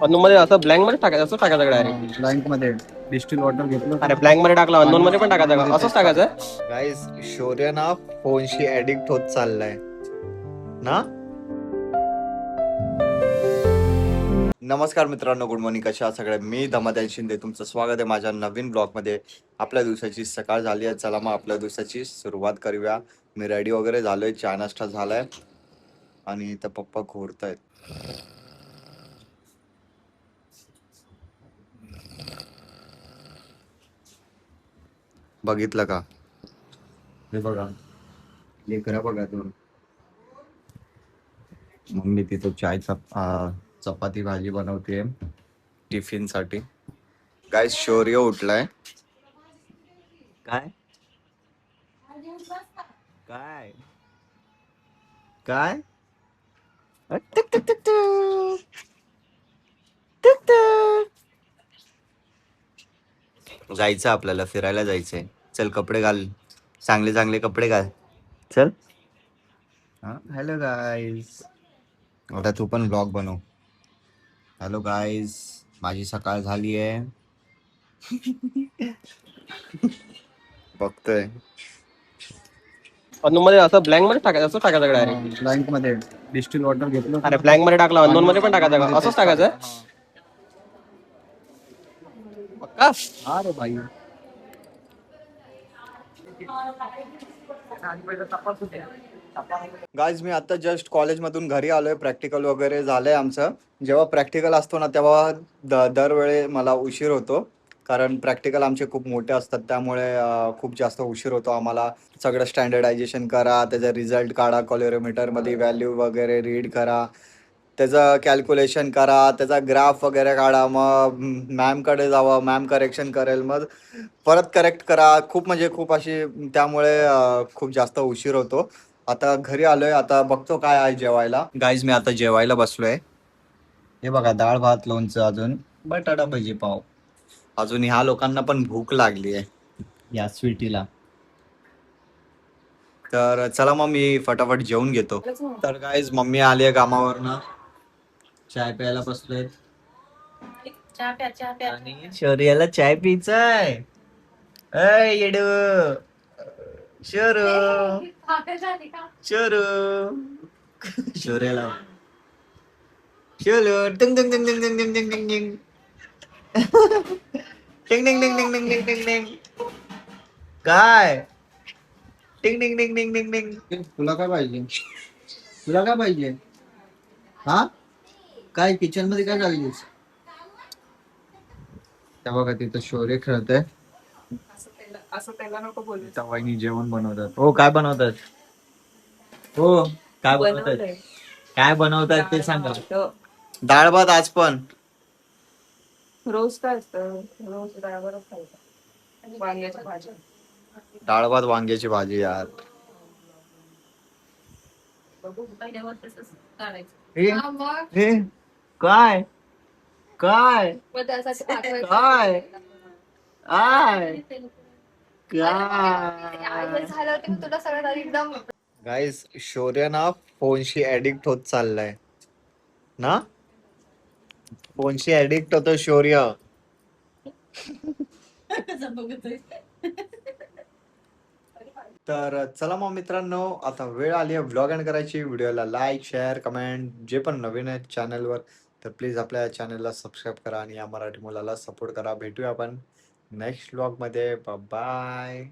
Unknown मध्ये असं blank मध्ये टाकायचं, असं टाकायचं डायरेक्ट. ब्लँक मध्ये डिस्टिल वॉटर घेतलं. अरे ब्लँक मध्ये टाकला, अननोन मध्ये पण टाकायचं का? असंच टाकायचं. गाईज शौर्य ना फोनशी ऍडिक्ट होत चाललाय ना. नमस्कार मित्रांनो, गुड मॉर्निंग. कशा आहात सगळे? मी धमादान शिंदे, तुमचं स्वागत आहे माझ्या नवीन ब्लॉग मध्ये. आपल्या दिवसाची सकाळ झाली आहे, चला मग आपल्या दिवसाची सुरुवात करूया. मी रेडी वगैरे झालोय, चहा नाश्ता झालाय आणि इथं पप्पा घोरतायत. बघितलं का? हे बघा, लेकरं बघा तुम्ही. मम्मी तिथं चपाती भाजी बनवते टिफिन साठी. काय शौर्य उठलाय. काय काय काय टक टक टक टक. टक टक. जायचं आपल्याला, फिरायला जायचंय. चल कपडे घाल, चांगले चांगले कपडे घाल. चल. हा, हॅलो गाईज. आता तू पण ब्लॉग बनव. हॅलो गाईज, माझी सकाळ झाली आहे. बघतोय. अननोन मध्ये असं ब्लँक मध्ये टाकायचं, असं टाकायचं डायरेक्ट. ब्लँक मध्ये डिस्टिल वॉटर घेतलं. अरे ब्लँक मध्ये टाकला, अननोन मध्ये पण टाकायचं का? असंच टाकायचं. पक्का. अरे भाई, गाईज मी आता जस्ट कॉलेजमधून घरी आलोय. प्रॅक्टिकल वगैरे झालंय आमचं. जेव्हा प्रॅक्टिकल असतो ना तेव्हा दरवेळी मला उशीर होतो, कारण प्रॅक्टिकल आमचे खूप मोठे असतात. त्यामुळे खूप जास्त उशीर होतो आम्हाला. सगळं स्टँडर्डायझेशन करा, त्याचा रिझल्ट काढा, कॅल्क्युलेटरमध्ये व्हॅल्यू वगैरे रीड करा, त्याचं कॅल्क्युलेशन करा, त्याचा ग्राफ वगैरे काढा, मग मॅमकडे जावं, मॅम करेक्शन करेल, मग परत करेक्ट करा. खूप म्हणजे खूप अशी, त्यामुळे खूप जास्त उशीर होतो. आता घरी आलोय, आता बघतो काय आहे जेवायला. गाईज मी आता जेवायला बसलोय. हे बघा, डाळ भात, लोणचं, अजून बटाटा भजी पाव. अजून ह्या लोकांना पण भूक लागली आहे, या स्वीटीला. तर चला मग मी फटाफट जेवून घेतो. तर गाईज मम्मी आली आहे कामावरनं, चाय प्यायला बसलोय. आणि शौर्याला चाय पिचाय. अय येडू शोरू शोरू. शौर्याला शोरू टिंग टिंग टिंग टिंग टिंग टिंग टिंग टिंग टिंग टिंग टिंग टिंग टिंग टिंग टिंग टिंग. काय टिंग टिंग टिंग टिंग टिंग टिंग. तुला काय पाहिजे? तुला काय पाहिजे? हा, काय किचन मध्ये काय चाललीस? त्या बघा तिथं शौर्य खेळतंय. असं त्याला नको बोलू. त्या वहिनी जेवण बनवतात. हो काय बनवतात? हो काय बनवतात? बनवलंय. काय बनवतात ते सांगा. हो. डाळ भात आज पण. रोज काय असतं? रोज डाळवरच खायचं. वांग्याची भाजी. डाळ भात वांग्याची भाजी यार. हे हे काय काय काय आय गाईस शौर्य ना फोनशी ऍडिक्ट होत चाललाय ना. फोनशी ऍडिक्ट होतो शौर्य. तर चला मग मित्रांनो, आता वेळ आली आहे व्लॉग एंड करायची. व्हिडिओला लाईक, शेअर, कमेंट, जे पण नवीन आहेत चॅनलवर तर प्लीज आपल्या चॅनलला सबस्क्राईब करा आणि या मराठी मुलाला सपोर्ट करा. भेटूया आपण नेक्स्ट व्लॉगमध्ये. बाय.